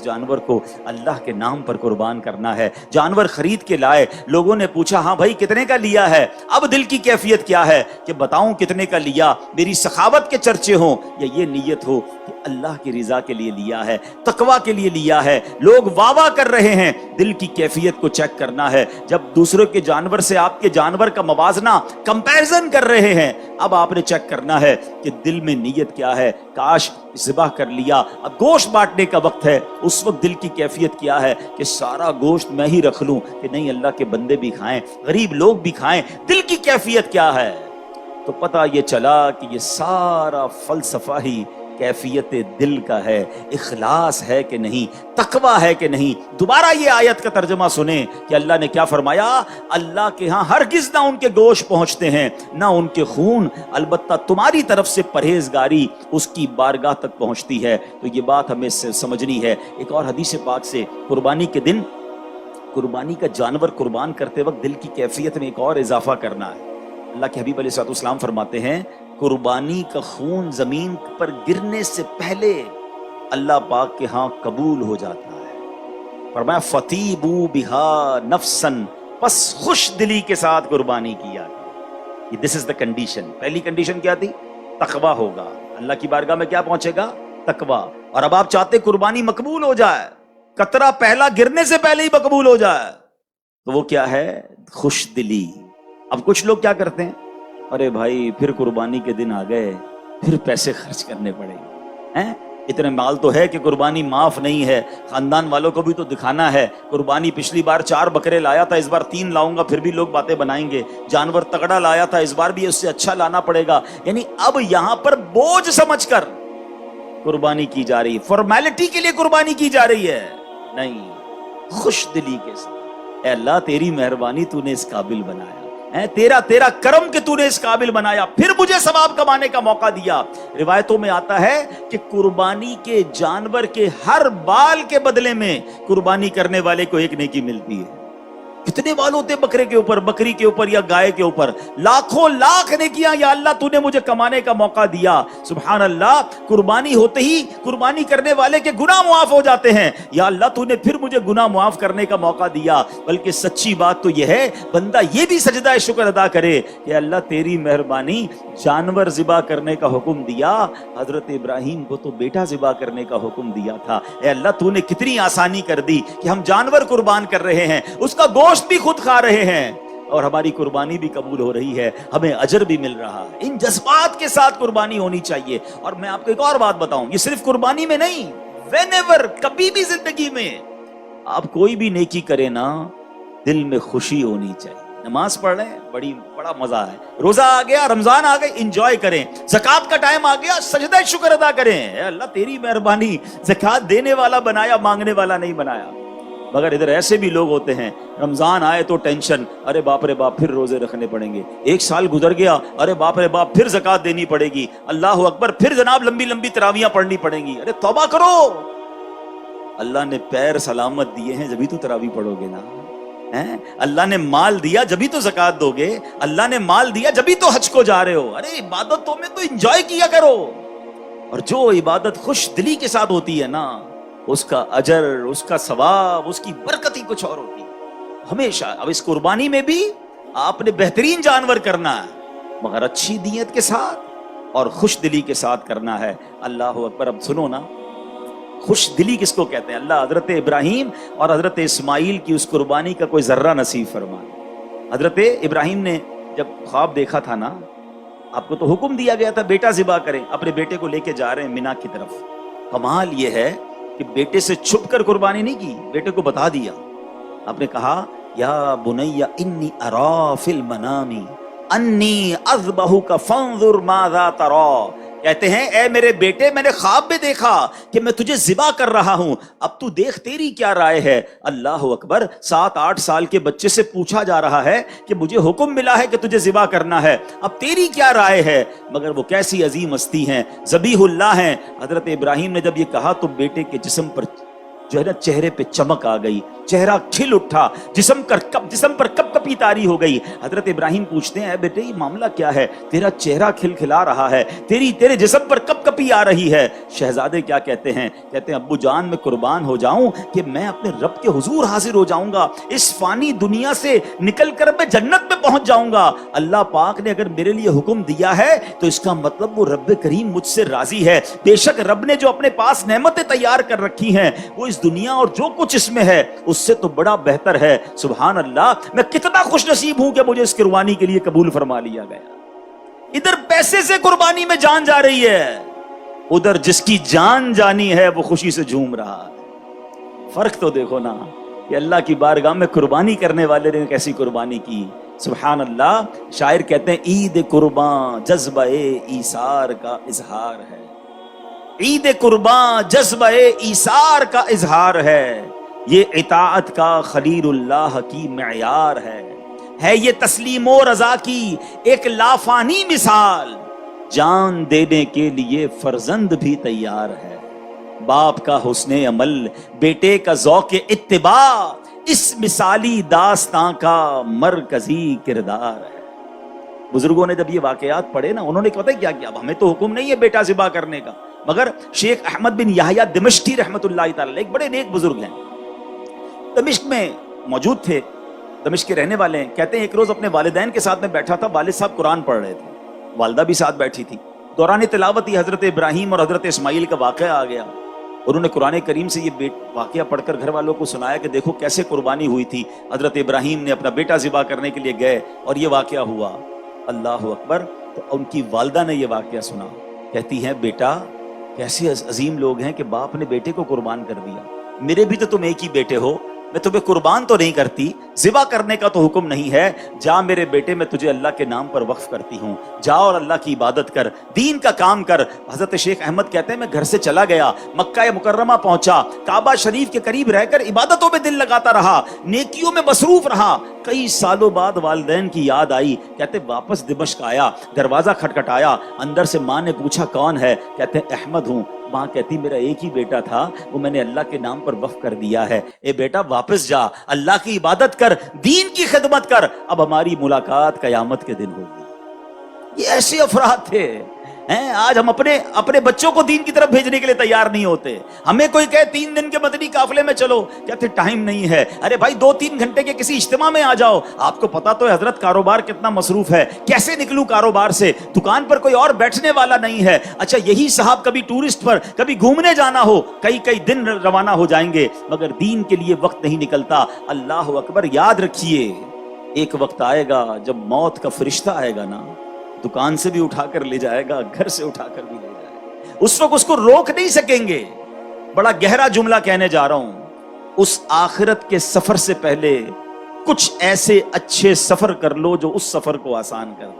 جانور کو اللہ کے نام پر قربان کرنا ہے. جانور خرید کے لائے, لوگوں نے پوچھا ہاں بھائی کتنے کا لیا ہے؟ اب دل کی کیفیت کیا ہے کہ بتاؤں کتنے کا لیا, میری سخاوت کے چرچے ہوں یا یہ نیت ہو کہ اللہ کی رضا کے لیے لیا ہے, تقوی کے لیے لیا ہے. لوگ واہ واہ کر رہے ہیں, دل کی کیفیت کو چیک کرنا ہے. جب دوسروں کے جانور سے آپ کے جانور کا موازنہ کمپیرزن کر رہے ہیں, اب آپ نے چیک کرنا ہے کہ دل میں نیت کیا ہے. کاش ذبح کر لیا, اب گوشت بانٹنے کا وقت ہے, اس وقت دل کی کیفیت کیا ہے کہ سارا گوشت میں ہی رکھ لوں کہ نہیں اللہ کے بندے بھی کھائیں, غریب لوگ بھی کھائیں. دل کی کیفیت کیا ہے؟ تو پتہ یہ چلا کہ یہ سارا فلسفہ ہی کیفیت دل کا ہے, اخلاص ہے کہ نہیں, تقوی ہے کہ نہیں. دوبارہ یہ آیت کا ترجمہ سنیں کہ اللہ نے کیا فرمایا, اللہ کے ہاں ہرگز نہ ان کے گوشت پہنچتے ہیں نہ ان کے خون, البتہ تمہاری طرف سے پرہیزگاری اس کی بارگاہ تک پہنچتی ہے. تو یہ بات ہمیں سمجھنی ہے. ایک اور حدیث پاک سے قربانی کے دن قربانی کا جانور قربان کرتے وقت دل کی کیفیت میں ایک اور اضافہ کرنا ہے. اللہ کے حبیب علیہ الصلوۃ والسلام فرماتے ہیں قربانی کا خون زمین پر گرنے سے پہلے اللہ پاک کے ہاں قبول ہو جاتا ہے. فرمایا فطیبوا بہا نفسا, پس خوش دلی کے ساتھ قربانی کیا. دس از دا کنڈیشن. پہلی کنڈیشن کیا تھی؟ تقوی ہوگا. اللہ کی بارگاہ میں کیا پہنچے گا؟ تقوی. اور اب آپ چاہتے قربانی مقبول ہو جائے, قطرہ پہلا گرنے سے پہلے ہی مقبول ہو جائے, تو وہ کیا ہے؟ خوش دلی. اب کچھ لوگ کیا کرتے ہیں, ارے بھائی پھر قربانی کے دن آ گئے, پھر پیسے خرچ کرنے پڑیں گے, اتنے مال تو ہے کہ قربانی معاف نہیں ہے, خاندان والوں کو بھی تو دکھانا ہے. قربانی پچھلی بار 4 بکرے لایا تھا, اس بار 3 لاؤں گا, پھر بھی لوگ باتیں بنائیں گے. جانور تگڑا لایا تھا, اس بار بھی اس سے اچھا لانا پڑے گا. یعنی اب یہاں پر بوجھ سمجھ کر قربانی کی جا رہی, فارمیلٹی کے لیے قربانی کی جا رہی ہے. نہیں, خوش دلی کے ساتھ, اے اللہ تیری مہربانی تو نے اس قابل بنایا, تیرا کرم کہ تو نے اس قابل بنایا, پھر مجھے ثواب کمانے کا موقع دیا. روایتوں میں آتا ہے کہ قربانی کے جانور کے ہر بال کے بدلے میں قربانی کرنے والے کو ایک نیکی ملتی ہے. کتنے بال ہوتے بکرے کے اوپر, بکری کے اوپر یا گائے کے اوپر؟ لاکھوں لاکھ نیکیاں. یا اللہ تو نے مجھے کمانے کا موقع دیا. سبحان اللہ, قربانی ہوتے ہی قربانی کرنے والے کے گناہ معاف ہو جاتے ہیں. یا اللہ تو نے پھر مجھے گناہ معاف کرنے کا موقع دیا. بلکہ سچی بات تو یہ ہے بندہ یہ بھی سجدہ شکر ادا کرے کہ اللہ تیری مہربانی, جانور ذبح کرنے کا حکم دیا, حضرت ابراہیم کو تو بیٹا ذبح کرنے کا حکم دیا تھا. اے اللہ تو نے کتنی آسانی کر دی کہ ہم جانور قربان کر رہے ہیں, اس کا گوشت بھی خود کھا رہے ہیں, اور ہماری قربانی بھی قبول ہو رہی ہے, ہمیں اجر بھی مل رہا ہے. ان جذبات کے ساتھ قربانی ہونی چاہیے. اور میں آپ کو ایک اور بات بتاؤں, یہ صرف قربانی میں نہیں, whenever, کبھی بھی زندگی میں آپ کوئی بھی نیکی کریں نا, دل میں خوشی ہونی چاہیے. نماز پڑھ رہے ہیں, بڑا مزہ ہے. روزہ آ گیا, رمضان آ گئی, انجوائے کریں. زکوٰۃ کا ٹائم آ گیا, سجدہ شکر ادا کریں. اے اللہ تیری مہربانی, زکوٰۃ دینے والا بنایا, مانگنے والا نہیں بنایا. مگر ادھر ایسے بھی لوگ ہوتے ہیں, رمضان آئے تو ٹینشن, ارے باپ رے باپ پھر روزے رکھنے پڑیں گے. 1 سال گزر گیا, ارے باپ رے باپ پھر زکوٰۃ دینی پڑے گی. اللہ اکبر, پھر جناب لمبی لمبی تراویحاں پڑھنی پڑیں گی. ارے توبہ کرو, اللہ نے پیر سلامت دیے ہیں جبھی تو تراویح پڑھو گے نا. اللہ نے مال دیا جبھی تو زکوٰۃ دو گے. اللہ نے مال دیا جبھی تو حج کو جا رہے ہو. ارے عبادتوں میں تو انجوائے کیا کرو. اور جو عبادت خوش دلی کے ساتھ ہوتی ہے نا, اس کا اجر, اس کا ثواب, اس کی برکت ہی کچھ اور ہوتی ہے ہمیشہ. اب اس قربانی میں بھی آپ نے بہترین جانور کرنا ہے, مگر اچھی نیت کے ساتھ اور خوش دلی کے ساتھ کرنا ہے. اللہ اکبر. اب سنو نا, خوش دلی کس کو کہتے ہیں؟ اللہ حضرت ابراہیم اور حضرت اسماعیل کی اس قربانی کا کوئی ذرہ نصیب فرمائے. حضرت ابراہیم نے جب خواب دیکھا تھا نا, آپ کو تو حکم دیا گیا تھا بیٹا ذبح کریں, اپنے بیٹے کو لے کے جا رہے ہیں مینا کی طرف. کمال یہ ہے کہ بیٹے سے چھپ کر قربانی نہیں کی, بیٹے کو بتا دیا. آپ نے کہا یا بنی انی ارا فی المنام انی اذبحک فانظر ماذا تری. کہتے ہیں اے میرے بیٹے, میں نے خواب میں دیکھا کہ میں تجھے ذبح کر رہا ہوں, اب تو دیکھ تیری کیا رائے ہے. اللہ اکبر. 7-8 سال کے بچے سے پوچھا جا رہا ہے کہ مجھے حکم ملا ہے کہ تجھے ذبح کرنا ہے, اب تیری کیا رائے ہے. مگر وہ کیسی عظیم ہستی ہیں, ذبیح اللہ ہیں. حضرت ابراہیم نے جب یہ کہا تو بیٹے کے جسم پر جو ہے نا چہرے پہ چمک آ گئی. چہرہ کھل اٹھا، جسم پر کپ کپی طاری ہو گئی۔ حضرت ابراہیم پوچھتے ہیں، اے بیٹے یہ معاملہ کیا ہے؟ تیرا چہرہ کھلا رہا ہے، تیرے جسم پر کپ کپی آ رہی ہے۔ شہزادے کیا کہتے ہیں؟ کہتے ہیں ابو جان میں قربان ہو جاؤں کہ میں اپنے رب کے حضور حاضر ہو جاؤں گا، اس فانی دنیا سے نکل کر میں جنت میں پہنچ جاؤں گا۔ اللہ پاک نے اگر میرے لیے حکم دیا ہے تو اس کا مطلب وہ رب کریم مجھ سے راضی ہے۔ بے شک رب نے جو اپنے پاس نعمتیں تیار کر رکھی ہیں وہ اس دنیا اور جو کچھ اس میں ہے اس سے تو بڑا بہتر ہے۔ سبحان اللہ، میں کتنا خوش نصیب ہوں کہ مجھے اس قربانی کے لیے قبول فرما لیا گیا۔ ادھر پیسے سے قربانی میں جان جا رہی ہے، ادھر جس کی جان جانی ہے وہ خوشی سے جھوم رہا ہے۔ فرق تو دیکھو نا کہ اللہ کی بارگاہ میں قربانی کرنے والے نے کیسی قربانی کی۔ سبحان اللہ، شاعر کہتے ہیں عید قرباں جذبہ ایثار کا اظہار ہے، عید قرباں جذبہ ایثار کا اظہار ہے، یہ اطاعت کا خلیل اللہ کی معیار ہے یہ تسلیم و رضا کی ایک لافانی مثال، جان دینے کے لیے فرزند بھی تیار ہے، باپ کا حسن عمل بیٹے کا ذوق اتباع اس مثالی داستاں کا مرکزی کردار ہے۔ بزرگوں نے جب یہ واقعات پڑھے نا، انہوں نے پتہ کیا کیا؟ اب ہمیں تو حکم نہیں ہے بیٹا ذبح کرنے کا، مگر شیخ احمد بن یحییٰ دمشقی رحمت اللہ تعالی ایک بڑے نیک بزرگ ہیں، دمشق میں موجود تھے، دمشق کے رہنے والے ہیں۔ کہتے ہیں ایک روز اپنے والدین کے ساتھ میں بیٹھا تھا، والد صاحب قرآن پڑھ رہے تھے، والدہ بھی ساتھ بیٹھی تھی۔ دوران تلاوت ہی حضرت ابراہیم اور حضرت اسماعیل کا واقعہ آ گیا۔ انہوں نے قرآن کریم سے یہ واقعہ پڑھ کر گھر والوں کو سنایا کہ دیکھو کیسے قربانی ہوئی تھی، حضرت ابراہیم نے اپنا بیٹا ذبح کرنے کے لیے گئے اور یہ واقعہ ہوا۔ اللہ اکبر۔ تو ان کی والدہ نے یہ واقعہ سنا، کہتی ہیں بیٹا کیسے عظیم لوگ ہیں کہ باپ نے بیٹے کو قربان کر دیا، میرے بھی تو تم ایک ہی بیٹے ہو، میں تمہیں قربان تو نہیں کرتی، ذبح کرنے کا تو حکم نہیں ہے، جا میرے بیٹے میں تجھے اللہ کے نام پر وقف کرتی ہوں، جا اور اللہ کی عبادت کر، دین کا کام کر۔ حضرت شیخ احمد کہتے ہیں میں گھر سے چلا گیا، مکہ مکرمہ پہنچا، کعبہ شریف کے قریب رہ کر عبادتوں میں دل لگاتا رہا، نیکیوں میں مصروف رہا۔ کئی سالوں بعد والدین کی یاد آئی، کہتے واپس دمشق آیا، دروازہ کھٹکھٹایا، اندر سے ماں نے پوچھا کون ہے؟ کہتے احمد ہوں۔ ماں کہتی میرا ایک ہی بیٹا تھا، وہ میں نے اللہ کے نام پر وقف کر دیا ہے، اے بیٹا واپس جا، اللہ کی عبادت کر، دین کی خدمت کر، اب ہماری ملاقات قیامت کے دن ہوگی۔ یہ ایسے افراد تھے۔ آج ہم اپنے بچوں کو دین کی طرف بھیجنے کے لیے تیار نہیں ہوتے۔ ہمیں کوئی کہے 3 دن کے مدنی قافلے میں چلو، کہتے ٹائم نہیں ہے۔ ارے بھائی 2-3 گھنٹے کے کسی اجتماع میں آ جاؤ۔ آپ کو پتا تو ہے حضرت کاروبار کتنا مصروف ہے، کیسے نکلوں کاروبار سے، دکان پر کوئی اور بیٹھنے والا نہیں ہے۔ اچھا یہی صاحب کبھی ٹورسٹ پر کبھی گھومنے جانا ہو، کئی دن روانہ ہو جائیں گے، مگر دین کے لیے وقت نہیں نکلتا۔ اللہ اکبر۔ یاد رکھیے ایک وقت آئے گا جب موت کا فرشتہ آئے گا نا، دکان سے بھی اٹھا کر لے جائے گا، گھر سے اٹھا کر بھی لے جائے گا، اس وقت اس کو روک نہیں سکیں گے۔ بڑا گہرا جملہ کہنے جا رہا ہوں، اس آخرت کے سفر سے پہلے کچھ ایسے اچھے سفر کر لو جو اس سفر کو آسان کر دے۔